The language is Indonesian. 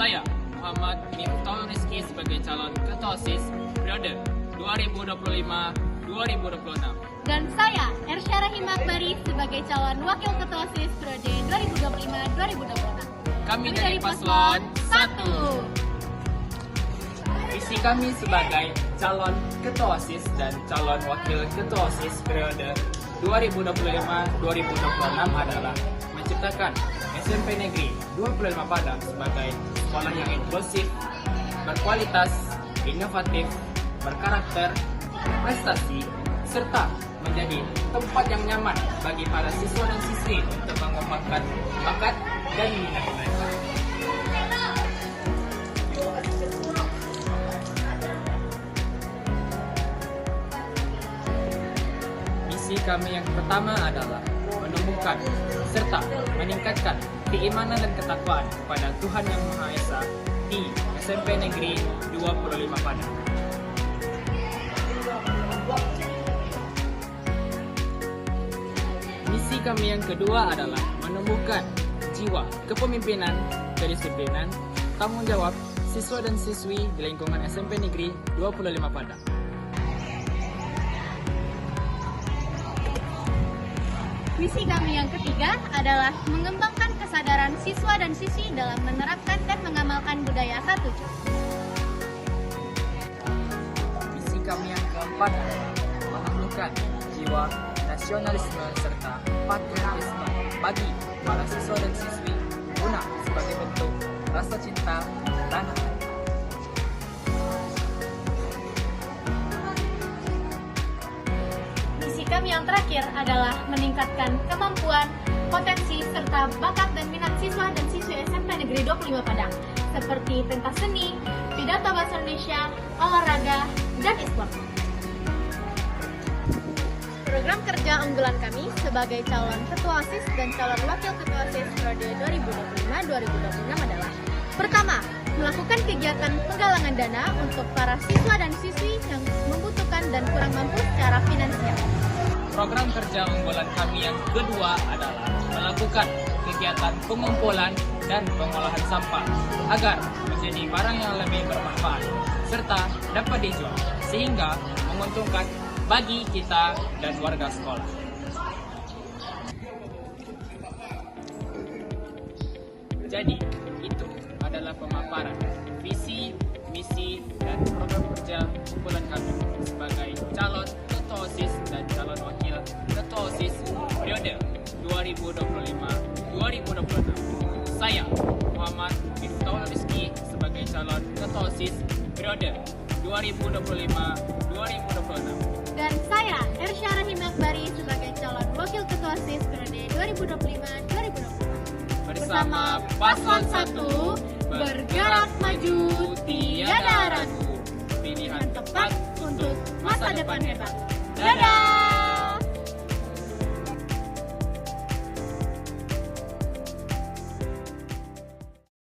Saya, Muhammad Miftahul Rizky sebagai calon Ketua OSIS periode 2025-2026. Dan saya, Ersya Rahim Akbari sebagai calon Wakil Ketua OSIS periode 2025-2026. Kami dari Paslon 1. Visi kami sebagai calon Ketua OSIS dan calon Wakil Ketua OSIS periode 2025-2026 adalah menciptakan SMP Negeri 25 Padang sebagai sekolah yang inklusif, berkualitas, inovatif, berkarakter, prestasi, serta menjadi tempat yang nyaman bagi para siswa dan siswi untuk mengembangkan bakat dan minat mereka. Misi kami yang pertama adalah menumbuhkan serta meningkatkan keimanan dan ketakwaan kepada Tuhan Yang Maha Esa di SMP Negeri 25 Padang. Misi kami yang kedua adalah menumbuhkan jiwa kepemimpinan, kedisiplinan, tanggung jawab siswa dan siswi di lingkungan SMP Negeri 25 Padang. Misi kami yang ketiga adalah mengembangkan kesadaran siswa dan siswi dalam menerapkan dan mengamalkan budaya 1C. Misi kami yang keempat adalah menumbuhkan jiwa nasionalisme serta patriotisme bagi para siswa dan siswi guna sebagai bentuk rasa cinta tanah air. Misi kami yang terakhir adalah meningkatkan kemampuan, potensi, serta bakat dan minat siswa dan siswi SMP Negeri 25 Padang seperti pentas seni, pidato bahasa Indonesia, olahraga, dan e-sport. Program kerja unggulan kami sebagai calon Ketua OSIS dan calon Wakil Ketua OSIS periode 2025-2026 adalah: pertama, melakukan kegiatan penggalangan dana untuk para siswa dan siswi yang membutuhkan dan kurang mampu secara finansial. Program kerja unggulan kami yang kedua adalah melakukan kegiatan pengumpulan dan pengolahan sampah agar menjadi barang yang lebih bermanfaat serta dapat dijual sehingga menguntungkan bagi kita dan warga sekolah. Jadi, itu adalah pemaparan visi, misi, dan program kerja unggulan kami sebagai calon Ketua OSIS dan calon Wakil Ketua OSIS periode 2025-2026. Saya, Muhammad Miftahul Rizky sebagai calon Ketua OSIS periode 2025-2026. Dan saya, Ersya Rahim Akbari sebagai calon Wakil Ketua OSIS periode 2025-2026. Bersama Paslon 1, bergerak maju tiada ragu. Pilihan tepat untuk masa depan hebat. Dadah!